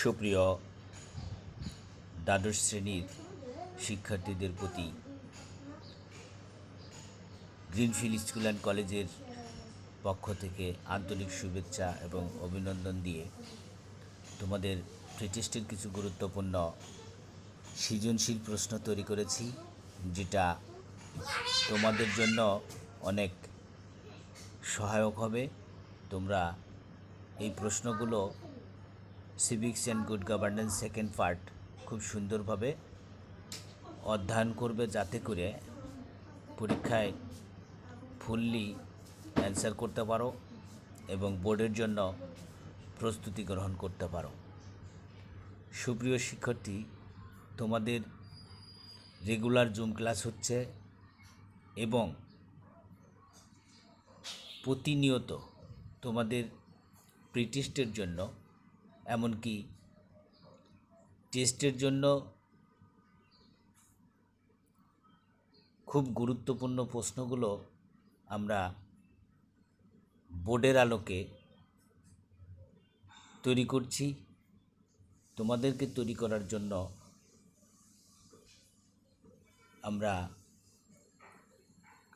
সুপ্রিয় দ্বাদশ শ্রেণীর শিক্ষার্থীদের প্রতি গ্রিনফিল্ড স্কুল অ্যান্ড কলেজের পক্ষ থেকে আন্তরিক শুভেচ্ছা এবং অভিনন্দন দিয়ে তোমাদের প্রিটেস্টের কিছু গুরুত্বপূর্ণ সৃজনশীল প্রশ্ন তৈরি করেছি, যেটা তোমাদের জন্য অনেক সহায়ক হবে। তোমরা এই প্রশ্নগুলো civics and good governance second part খুব সুন্দরভাবে অধ্যয়ন করবে, যাতে করে পরীক্ষায় ফুললি অ্যান্সার করতে পারো এবং বোর্ডের জন্য প্রস্তুতি গ্রহণ করতে পারো। সুপ্রিয় শিক্ষার্থী, তোমাদের রেগুলার জুম ক্লাস হচ্ছে এবং প্রতিনিয়ত তোমাদের প্রিটেস্টের জন্য, এমনকি টেস্টের জন্য খুব গুরুত্বপূর্ণ প্রশ্নগুলো আমরা বোর্ডের আলোকে তৈরি করছি। তোমাদেরকে তৈরি করার জন্য আমরা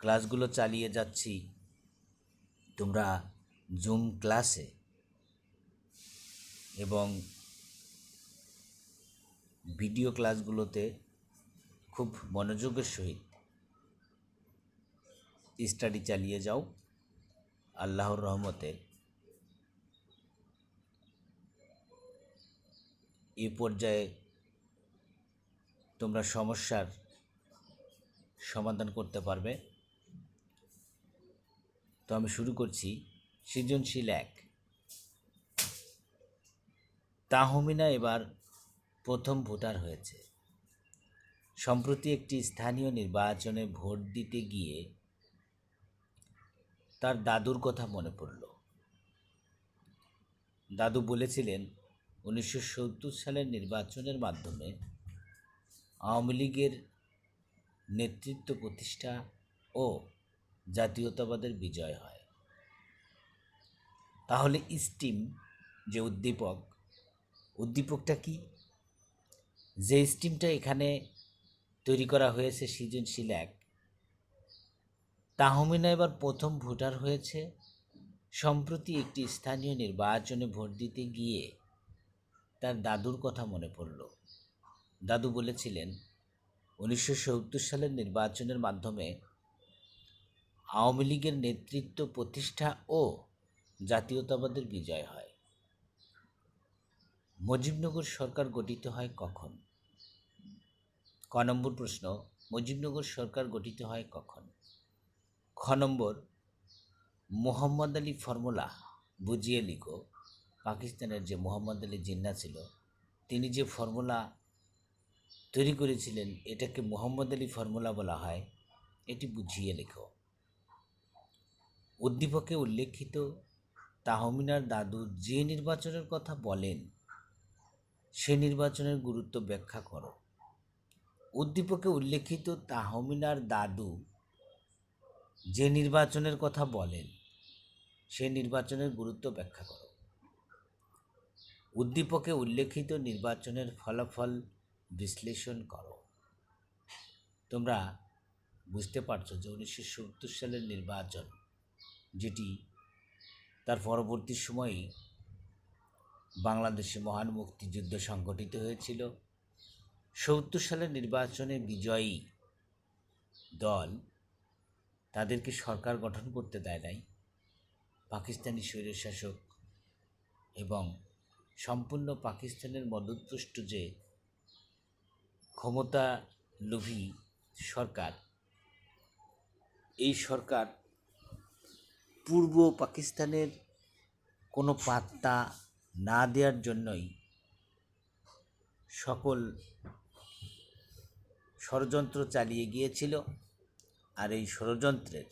ক্লাসগুলো চালিয়ে যাচ্ছি। তোমরা জুম ক্লাসে এবং ভিডিও ক্লাসগুলোতে খুব মনোযোগের সহিত স্টাডি চালিয়ে যাও। আল্লাহর রহমতে এ পর্যায়ে তোমরা সমস্যার সমাধান করতে পারবে। তো আমি শুরু করছি। সৃজনশীল 1। তাহমিনা এবার প্রথম ভোটার হয়েছে। সম্প্রতি একটি স্থানীয় নির্বাচনে ভোট দিতে গিয়ে তার দাদুর কথা মনে পড়ল। দাদু বলেছিলেন 1970 সালের নির্বাচনের মাধ্যমে আওয়ামী লীগের নেতৃত্ব প্রতিষ্ঠা ও জাতীয়তাবাদের বিজয় হয়। তাহলে স্টিম যে উদ্দীপকটা কি? যে স্টিমটা এখানে তৈরি করা হয়েছে সৃজনশীল 1, তাহমিনা এবার প্রথম ভোটার হয়েছে। সম্প্রতি একটি স্থানীয় নির্বাচনে ভোট দিতে গিয়ে তার দাদুর কথা মনে পড়ল। দাদু বলেছিলেন 1970 সালের নির্বাচনের মাধ্যমে আওয়ামী লীগের নেতৃত্ব প্রতিষ্ঠা ও জাতীয়তাবাদের বিজয় হয়। মুজিবনগর সরকার গঠিত হয় কখন? ক নম্বর প্রশ্ন, মুজিবনগর সরকার গঠিত হয় কখন? খ নম্বর, মোহাম্মদ আলী ফর্মুলা বুঝিয়ে লিখো। পাকিস্তানের যে মোহাম্মদ আলী জিন্না ছিল, তিনি যে ফর্মুলা তৈরি করেছিলেন, এটাকে মোহাম্মদ আলী ফর্মুলা বলা হয়। এটি বুঝিয়ে লেখো। উদ্দীপকে উল্লেখিত তাহমিনার দাদু যে নির্বাচনের কথা বলেন, সে নির্বাচনের গুরুত্ব ব্যাখ্যা করো। উদ্দীপকে উল্লেখিত তাহমিনার দাদু যে নির্বাচনের কথা বলেন, সে নির্বাচনের গুরুত্ব ব্যাখ্যা করো। উদ্দীপকে উল্লেখিত নির্বাচনের ফলাফল বিশ্লেষণ করো। তোমরা বুঝতে পারছো যে 1970 সালের নির্বাচন, যেটি তার পরবর্তী সময়ে বাংলাদেশে মহান মুক্তিযুদ্ধ সংগঠিত হয়েছিল, 70 সালের নির্বাচনে বিজয়ী দল তাদেরকে সরকার গঠন করতে দেয় নাই। পাকিস্তানি স্বৈরশাসক এবং সম্পূর্ণ পাকিস্তানের মদতপুষ্ট যে ক্ষমতা লোভী সরকার, এই সরকার পূর্ব পাকিস্তানের কোনো পাত্তা না দেওয়ার জন্যই সকল ষড়যন্ত্র চালিয়ে গিয়েছিল। আর এই ষড়যন্ত্রের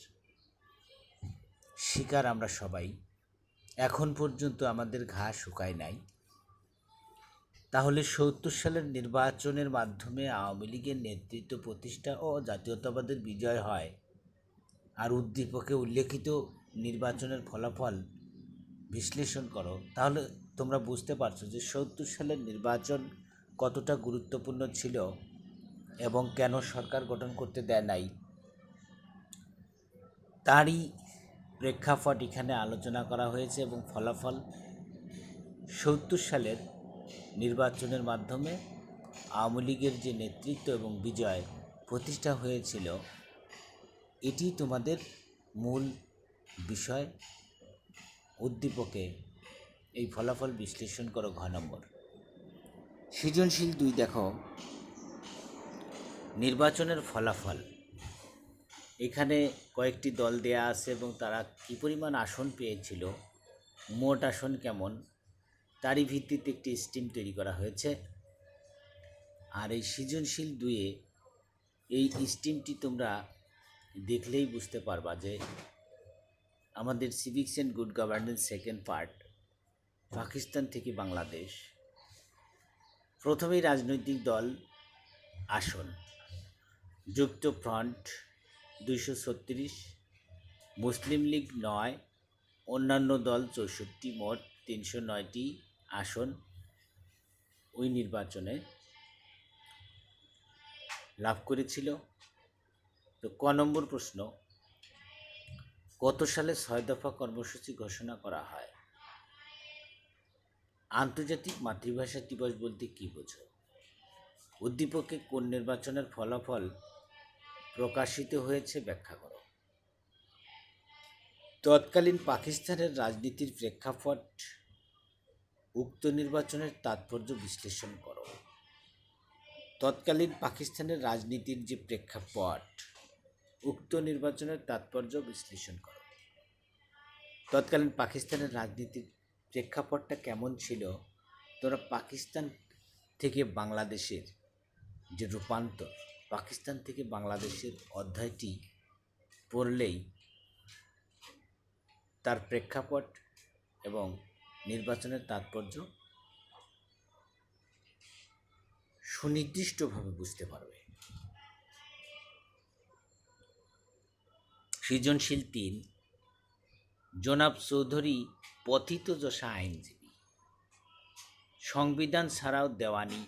শিকার আমরা সবাই। এখন পর্যন্ত আমাদের ঘা শুকায় নাই। তাহলে 70 সালের নির্বাচনের মাধ্যমে আওয়ামী লীগের নেতৃত্ব প্রতিষ্ঠা ও জাতীয়তাবাদের বিজয় হয়, আর উদ্দীপকে উল্লেখিত নির্বাচনের ফলাফল বিশ্লেষণ করো। তাহলে তোমরা বুঝতে পারছো যে ৭০ সালের নির্বাচন কতটা গুরুত্বপূর্ণ ছিল এবং কেন সরকার গঠন করতে দেয় নাই, তারই প্রেক্ষাপট এখানে আলোচনা করা হয়েছে। এবং ফলাফল ৭০ সালের নির্বাচনের মাধ্যমে আওয়ামী লীগের যে নেতৃত্ব এবং বিজয় প্রতিষ্ঠা হয়েছিল, এটি তোমাদের মূল বিষয়। উদ্দীপকে এই ফলাফল বিশ্লেষণ করো। ঘ নম্বর সৃজনশীল 2 দেখো নির্বাচনের ফলাফল। এখানে কয়েকটি দল দেয়া আছে এবং তারা কী পরিমাণ আসন পেয়েছিল, মোট আসন কেমন, তারই ভিত্তিতে একটি স্টিম তৈরি করা হয়েছে। আর এই সৃজনশীল 2-এ এই স্টিমটি তোমরা দেখলেই বুঝতে পারবা যে আমাদের civics and good governance second part, Pakistan থেকে বাংলাদেশ। প্রথমেই রাজনৈতিক দল আসন, যুক্ত ফ্রন্ট 236, মুসলিম লীগ 9, অন্যান্য দল 64, মোট 309টি আসন ওই নির্বাচনে লাভ করেছিল। তো ক নম্বর প্রশ্ন, কত সালে 6 দফা কর্মসূচি ঘোষণা করা হয়? আন্তর্জাতিক মাতৃভাষা দিবস বলতে কী বোঝো? উদ্দীপকে কোন নির্বাচনের ফলাফল প্রকাশিত হয়েছে ব্যাখ্যা করো। তৎকালীন পাকিস্তানের রাজনীতির প্রেক্ষাপট, উক্ত নির্বাচনের তাৎপর্য বিশ্লেষণ করো। তৎকালীন পাকিস্তানের রাজনীতির যে প্রেক্ষাপট, উক্ত নির্বাচনের তাৎপর্য বিশ্লেষণ করো। তৎকালীন পাকিস্তানের রাজনীতির প্রেক্ষাপটটা কেমন ছিল? তোরা পাকিস্তান থেকে বাংলাদেশের যে রূপান্তর, পাকিস্তান থেকে বাংলাদেশের অধ্যায়টি পড়লেই তার প্রেক্ষাপট এবং নির্বাচনের তাৎপর্য সুনির্দিষ্টভাবে বুঝতে পারবে। সৃজনশীল 3, জনাব চৌধুরী পতিতযশা আইনজীবী, সংবিধান ছাড়াও দেওয়ানি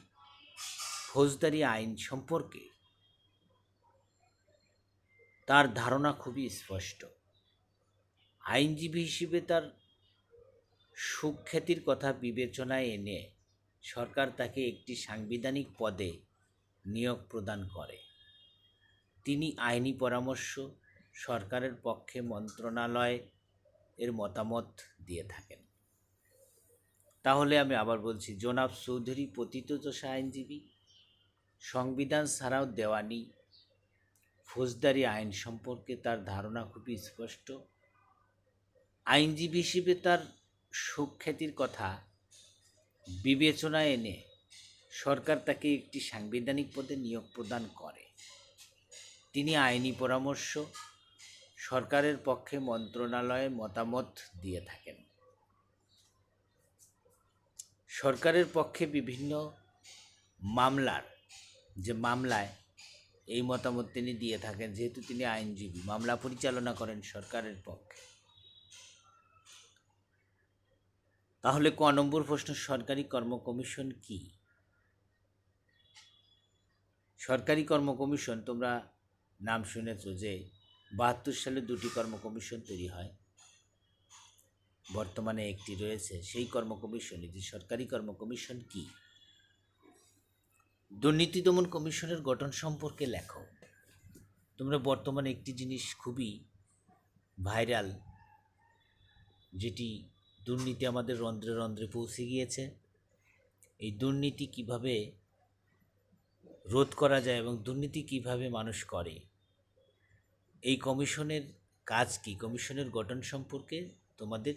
ফৌজদারি আইন সম্পর্কে তার ধারণা খুবই স্পষ্ট। আইনজীবী হিসেবে তার সুখ্যাতির কথা বিবেচনায় এনে সরকার তাকে একটি সাংবিধানিক পদে নিয়োগ প্রদান করে। তিনি আইনি পরামর্শ সরকারের পক্ষে মন্ত্রণালয় এর মতামত দিয়ে থাকেন। তাহলে আমি আবার বলছি, জনাব চৌধুরী পতিতযশা আইনজীবী, সংবিধান ছাড়াও দেওয়ানি ফৌজদারি আইন সম্পর্কে তার ধারণা খুবই স্পষ্ট। আইনজীবী হিসেবে তার সুখ্যাতির কথা বিবেচনায় এনে সরকার তাকে একটি সাংবিধানিক পদে নিয়োগ প্রদান করে। তিনি আইনি পরামর্শ সরকারের পক্ষে মন্ত্রণালয়ে মতামত দিয়ে থাকেন। সরকারের পক্ষে বিভিন্ন মামলায় এই মতামত তিনি দিয়ে থাকেন, যেহেতু তিনি আইনজীবী, মামলা পরিচালনা করেন সরকারের পক্ষে। তাহলে ক নম্বর প্রশ্ন, সরকারি কর্ম কমিশন কি? সরকারি কর্ম কমিশন, তোমরা নাম শুনেছ যে 72 সালে 2টি কর্ম কমিশন তৈরি হয়, বর্তমানে একটি রয়েছে। সেই কর্ম কমিশনে যে সরকারি কর্ম কমিশন কি? দুর্নীতি দমন কমিশনের গঠন সম্পর্কে লেখো। তোমরা বর্তমানে একটি জিনিস খুবই ভাইরাল, যেটি দুর্নীতি আমাদের রন্ধ্রে রন্ধ্রে পৌঁছে গিয়েছে। এই দুর্নীতি কিভাবে রোধ করা যায় এবং দুর্নীতি কিভাবে মানুষ করে, এই কমিশনের কাজ কি, কমিশনের গঠন সম্পর্কে তোমাদের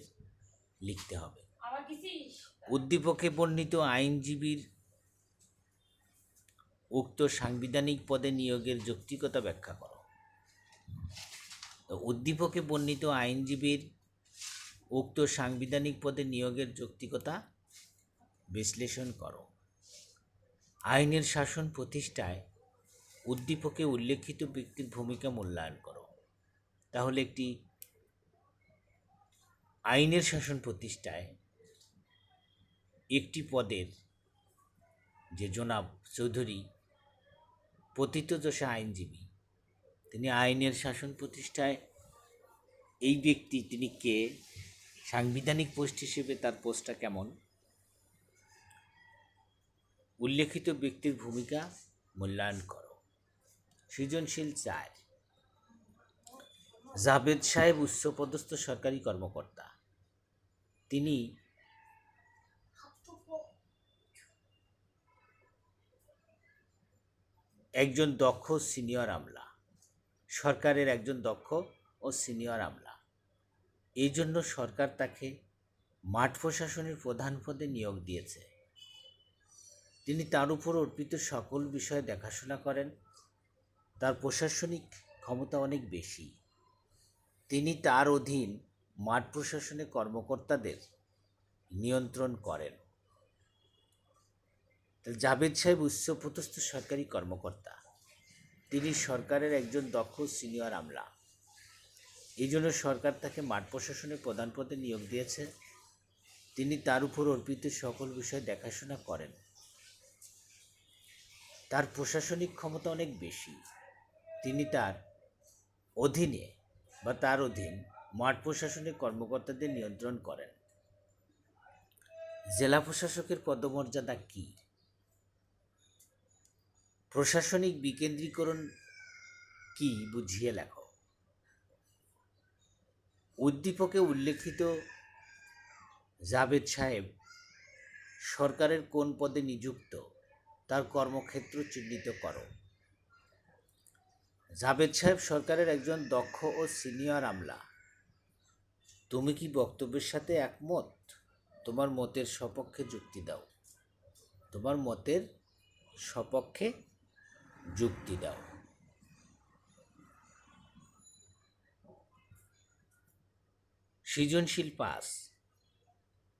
লিখতে হবে। উদ্দীপকে বর্ণিত আইনজীবীর উক্ত সাংবিধানিক পদে নিয়োগের যৌক্তিকতা ব্যাখ্যা করো। উদ্দীপকে বর্ণিত আইনজীবীর উক্ত সাংবিধানিক পদে নিয়োগের যৌক্তিকতা বিশ্লেষণ করো। আইনের শাসন প্রতিষ্ঠায় উদ্দীপকে উল্লেখিত ব্যক্তির ভূমিকা মূল্যায়ন করো। তাহলে একটি আইনের শাসন প্রতিষ্ঠায় একটি পদের যে জনাব চৌধুরী প্রথিতযশা আইনজীবী, তিনি আইনের শাসন প্রতিষ্ঠায় এই ব্যক্তি তিনি কে, সাংবিধানিক পোস্ট হিসেবে তার পোস্টটা কেমন, উল্লেখিত ব্যক্তির ভূমিকা মূল্যায়ন করো। সৃজনশীল 4। জাভেদ সাহেব উচ্চপদস্থ সরকারি কর্মকর্তা। তিনি একজন দক্ষ সিনিয়র আমলা, সরকারের একজন দক্ষ ও সিনিয়র আমলা। এই জন্য সরকার তাকে মাঠ প্রশাসনের প্রধান পদে নিয়োগ দিয়েছে। তিনি তার উপর অর্পিত সকল বিষয়ে দেখাশোনা করেন। তার প্রশাসনিক ক্ষমতা অনেক বেশি। তিনি তার অধীন মাঠ প্রশাসনের কর্মকর্তাদের নিয়ন্ত্রণ করেন। জাভেদ সাহেব উচ্চপদস্থ সরকারি কর্মকর্তা, তিনি সরকারের একজন দক্ষ সিনিয়র আমলা। এই জন্য সরকার তাকে মাঠ প্রশাসনের প্রধান পদে নিয়োগ দিয়েছে। তিনি তার উপর অর্পিত সকল বিষয় দেখাশোনা করেন। তার প্রশাসনিক ক্ষমতা অনেক বেশি। তিনি তার অধীনে বা তার অধীন মাঠ প্রশাসনের কর্মকর্তাদের নিয়ন্ত্রণ করেন। জেলা প্রশাসকের পদমর্যাদা কি? প্রশাসনিক বিকেন্দ্রীকরণ কি বুঝিয়ে লেখো। উদ্দীপকে উল্লেখিত জাভেদ সাহেব সরকারের কোন পদে নিযুক্ত তার কর্মক্ষেত্র চিহ্নিত করো। জাভেদ সাহেব সরকারের একজন দক্ষ ও সিনিয়র আমলা। তুমি কি বক্তব্যের সাথে একমত? তোমার মতের সপক্ষে যুক্তি দাও। তোমার মতের সপক্ষে যুক্তি দাও। সৃজনশীল 5।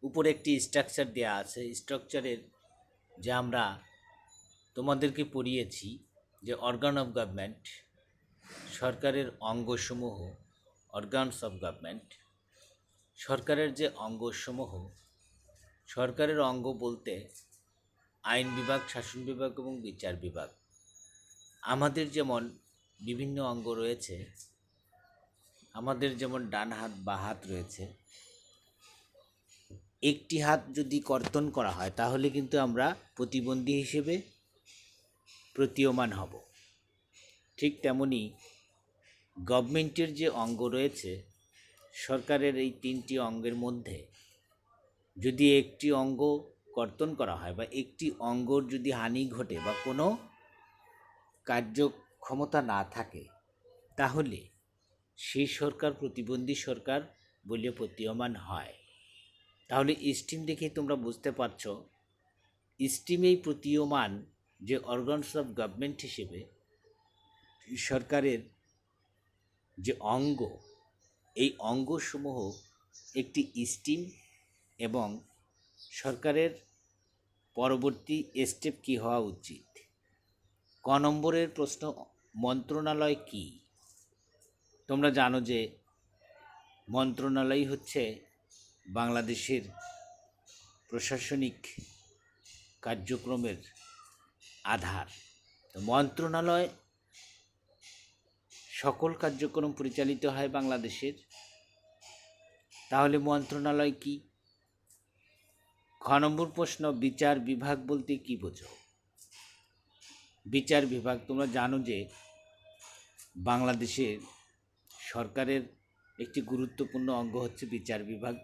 উপরে একটি স্ট্রাকচার দেওয়া আছে। স্ট্রাকচারের যে আমরা তোমাদেরকে পড়িয়েছি যে অর্গান অফ গভর্নমেন্ট, সরকারের অঙ্গসমূহ, অর্গানস অফ গভর্নমেন্ট, সরকারের যে অঙ্গসমূহ, সরকারের অঙ্গ বলতে আইন বিভাগ, শাসন বিভাগ এবং বিচার বিভাগ। আমাদের যেমন বিভিন্ন অঙ্গ রয়েছে, আমাদের যেমন ডান হাত বা হাত রয়েছে। একটি হাত যদি কর্তন করা হয় তাহলে কিন্তু আমরা প্রতিবন্ধী হিসেবে প্রতীয়মান হব। ঠিক তেমনি গভর্নমেন্টের যে অঙ্গ রয়েছে, সরকারের এই 3টি অঙ্গের মধ্যে যদি একটি অঙ্গ কর্তন করা হয় বা একটি অঙ্গর যদি হানি ঘটে বা কোনো কার্যক্ষমতা না থাকে, তাহলে সেই সরকার প্রতিবন্ধী সরকার বলে প্রতীয়মান হয়। তাহলে স্টিম দেখে তোমরা বুঝতে পারছো, স্টিমেই প্রতীয়মান যে অর্গানস অফ গভর্নমেন্ট হিসেবে সরকারের যে অঙ্গ, এই অঙ্গসমূহ একটি স্টিম এবং সরকারের পরবর্তী স্টেপ কী হওয়া উচিত। ক নম্বরের প্রশ্ন, মন্ত্রণালয় কি? তোমরা জানো যে মন্ত্রণালয় হচ্ছে বাংলাদেশের প্রশাসনিক কার্যক্রমের আধার। তো মন্ত্রণালয় সকল কার্যক্রম পরিচালিত হয় বাংলাদেশের। তাহলে মন্ত্রণালয় কি? খ নম্বর প্রশ্ন, বিচার বিভাগ বলতে কি বোঝো? বিচার বিভাগ, তোমরা জানো যে বাংলাদেশের সরকারের একটি গুরুত্বপূর্ণ অঙ্গ হচ্ছে বিচার বিভাগ।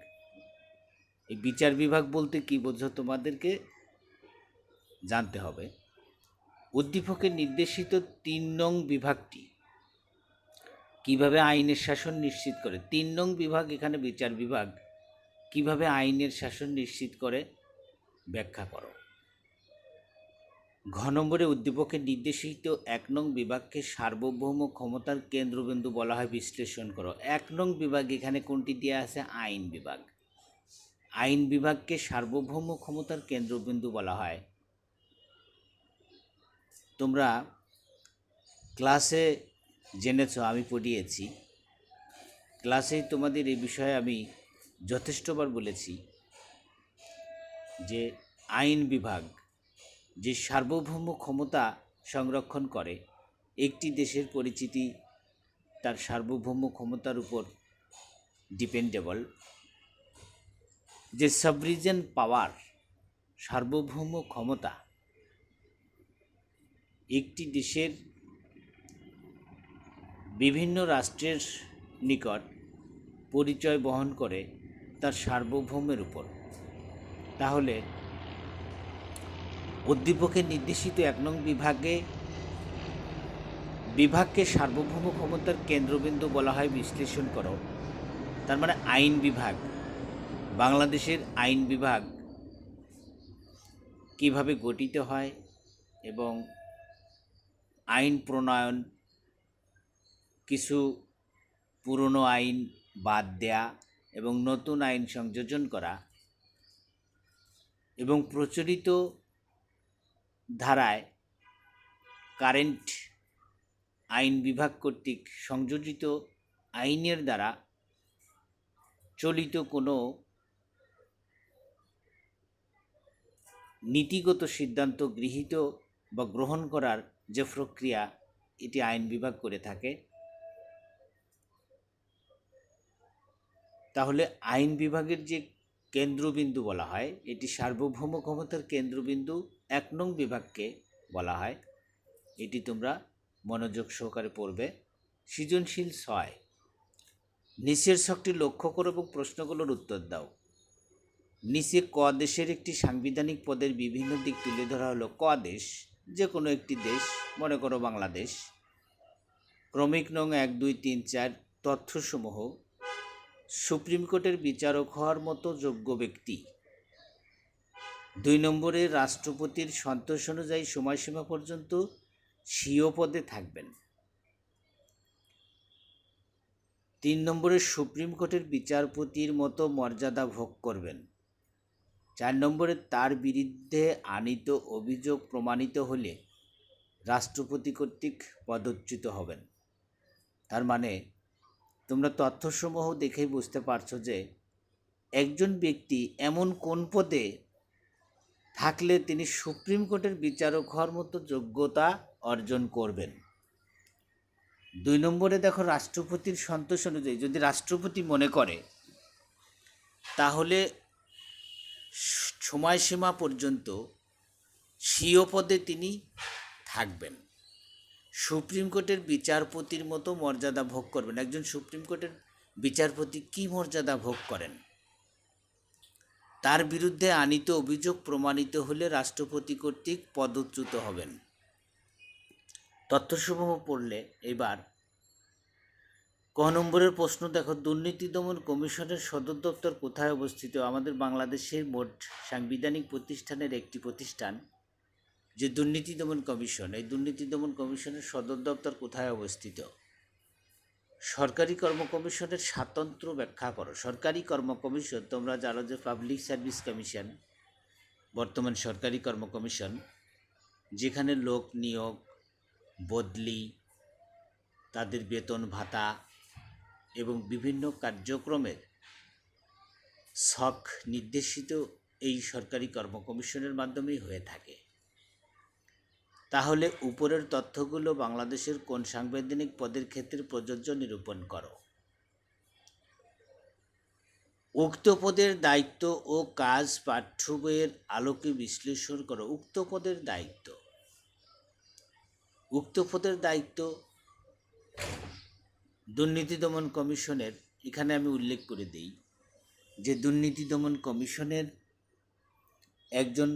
এই বিচার বিভাগ বলতে কি বোঝো তোমাদেরকে জানতে হবে। উদ্দীপকের নির্দেশিত 3 নং বিভাগটি কিভাবে আইনের শাসন নিশ্চিত করে? 3 নং বিভাগ, এখানে বিচার বিভাগ, কিভাবে আইনের শাসন নিশ্চিত করে ব্যাখ্যা করো। ঘ নম্বরে উদ্দীপকের নির্দেশিত 1 নং বিভাগকে সার্বভৌম ক্ষমতার কেন্দ্রবিন্দু বলা হয়, বিশ্লেষণ করো। 1 নং বিভাগ এখানে কোনটি দেওয়া আছে? আইন বিভাগ। আইন বিভাগকে সার্বভৌম ক্ষমতার কেন্দ্রবিন্দু বলা হয়। তোমরা ক্লাসে জেনেছ, আমি পড়িয়েছি, ক্লাসেই তোমাদের এই বিষয়ে আমি যথেষ্টবার বলেছি যে আইন বিভাগ যে সার্বভৌম ক্ষমতা সংরক্ষণ করে, একটি দেশের পরিচিতি তার সার্বভৌম ক্ষমতার উপর ডিপেন্ডেবল, যে সাবরিজেন পাওয়ার সার্বভৌম ক্ষমতা একটি দেশের বিভিন্ন রাষ্ট্রের নিকট পরিচয় বহন করে তার সার্বভৌমের উপর। তাহলে উদ্দীপকের নির্দেশিত ১ নং বিভাগকে সার্বভৌম ক্ষমতার কেন্দ্রবিন্দু বলা হয় বিশ্লেষণ করো। তার মানে আইন বিভাগ, বাংলাদেশের আইন বিভাগ কিভাবে গঠিত হয় এবং আইন প্রণয়ন, কিছু পুরনো আইন বাদ দেয়া এবং নতুন আইন সংযোজন করা এবং প্রচলিত ধারায় কারেন্ট আইন বিভাগ কর্তৃক সংযোজিত আইনের দ্বারা চলিত কোনো নীতিগত সিদ্ধান্ত গৃহীত বা গ্রহণ করার যে প্রক্রিয়া, এটি আইন বিভাগ করে থাকে। তাহলে আইন বিভাগের যে কেন্দ্রবিন্দু বলা হয়, এটি সার্বভৌম ক্ষমতার কেন্দ্রবিন্দু ১ নং বিভাগকে বলা হয়। এটি তোমরা মনোযোগ সহকারে পড়বে। সৃজনশীল ৬, নিচের ছকটি লক্ষ্য করো এবং প্রশ্নগুলোর উত্তর দাও। নিচে ক দেশের একটি সাংবিধানিক পদের বিভিন্ন দিক তুলে ধরা হলো। ক দেশ, যে কোনো একটি দেশ, মনে করো বাংলাদেশ। ক্রমিক নং ১, ২, ৩, ৪ তথ্যসমূহ: সুপ্রিম কোর্টের বিচারক হওয়ার মতো যোগ্য ব্যক্তি। ২ নম্বরে রাষ্ট্রপতির সন্তোষ অনুযায়ী সময়সীমা পর্যন্ত স্বীয় পদে থাকবেন। ৩ নম্বরে সুপ্রিম কোর্টের বিচারপতির মতো মর্যাদা ভোগ করবেন। ৪ নম্বরে তার বিরুদ্ধে আনীত অভিযোগ প্রমাণিত হলে রাষ্ট্রপতি কর্তৃক পদচ্যুত হবেন। তার মানে তোমরা তথ্যসমূহ দেখেই বুঝতে পারছো যে একজন ব্যক্তি এমন কোন পদে থাকলে তিনি সুপ্রিম কোর্টের বিচারক হওয়ার মতো যোগ্যতা অর্জন করবেন। ২ নম্বরে দেখো, রাষ্ট্রপতির সন্তোষ অনুযায়ী, যদি রাষ্ট্রপতি মনে করে তাহলে সময়সীমা পর্যন্ত স্বীয় পদে তিনি থাকবেন। সুপ্রিম কোর্টের বিচারপতির মতো মর্যাদা ভোগ করবেন। একজন সুপ্রিম কোর্টের বিচারপতি কী মর্যাদা ভোগ করেন? তার বিরুদ্ধে আনীত অভিযোগ প্রমাণিত হলে রাষ্ট্রপতি কর্তৃক পদচ্যুত হবেন। তথ্যসমূহ পড়লে এবার ক নম্বরের প্রশ্ন দেখো, দুর্নীতি দমন কমিশনের সদর দপ্তর কোথায় অবস্থিত? আমাদের বাংলাদেশের মোট সাংবিধানিক প্রতিষ্ঠানের একটি প্রতিষ্ঠান যে দুর্নীতি দমন কমিশন, এই দুর্নীতি দমন কমিশনের সদর দপ্তর কোথায় অবস্থিত? সরকারি কর্ম কমিশনের স্বাতন্ত্র্য ব্যাখ্যা করো। সরকারি কর্ম কমিশন, তোমরা জানো যে পাবলিক সার্ভিস কমিশন, বর্তমান সরকারি কর্ম কমিশন, যেখানে লোক নিয়োগ, বদলি, তাদের বেতন ভাতা এবং বিভিন্ন কার্যক্রমের ছক নির্দেশিত এই সরকারি কর্ম কমিশনের মাধ্যমেই হয়ে থাকে। তাহলে উপরের তথ্যগুলো বাংলাদেশের কোন সাংবিধানিক পদের ক্ষেত্রে প্রযোজ্য নিরূপণ করো। উক্ত পদের দায়িত্ব ও কাজ পাঠ্য বইয়ের আলোকে বিশ্লেষণ করো। উক্ত পদের দায়িত্ব দুর্নীতি দমন কমিশনের, এখানে আমি উল্লেখ করে দিই যে দুর্নীতি দমন কমিশনের একজন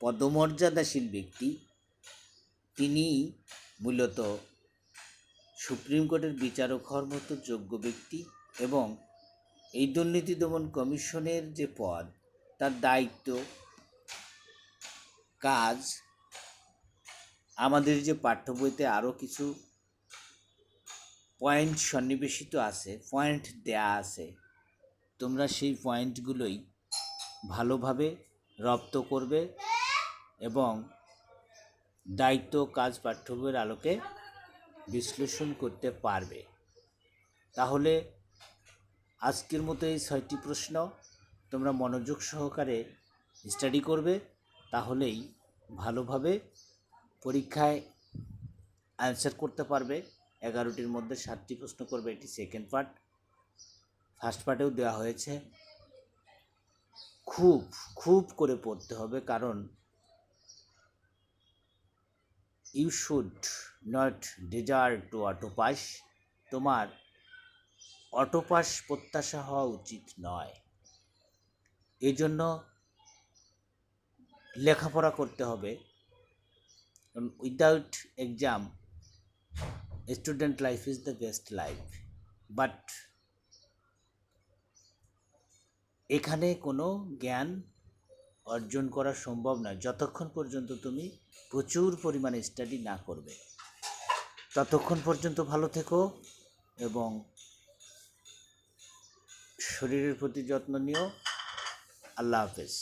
পদমর্যাদাশীল ব্যক্তি, তিনি মূলত সুপ্রিম কোর্টের বিচারক হওয়ার মতো যোগ্য ব্যক্তি এবং এই দুর্নীতি দমন কমিশনের যে পদ, তার দায়িত্ব, কাজ, আমাদের যে পাঠ্য বইতে আরও কিছু পয়েন্ট সন্নিবেশিত আছে, পয়েন্ট দেয়া আছে, তোমরা সেই পয়েন্টগুলোই ভালোভাবে রপ্ত করবে এবং দায়িত্ব কাজ পাঠ্য বইয়ের আলোকে বিশ্লেষণ করতে পারবে। তাহলে আজকের মতো এই ৬টি প্রশ্ন তোমরা মনোযোগ সহকারে স্টাডি করবে, তাহলেই ভালোভাবে পরীক্ষায় অ্যান্সার করতে পারবে। 11টির মধ্যে 7টি প্রশ্ন করবে, এটি সেকেন্ড পার্ট। ফার্স্ট পার্টেও দেওয়া হয়েছে। খুব খুব করে পড়তে হবে, কারণ you should not deserve to auto pass. তোমার অটো পাস প্রত্যাশা হওয়া উচিত নয়। এই জন্য লেখাপড়া করতে হবে। Without exam student life is the best life, but এখানে কোনো জ্ঞান অর্জন করা সম্ভব নয় যতক্ষণ পর্যন্ত তুমি প্রচুর পরিমাণে স্টাডি না করবে। ততক্ষণ পর্যন্ত ভালো থেকো এবং শরীরের প্রতি যত্ন নিও। আল্লাহ হাফেজ।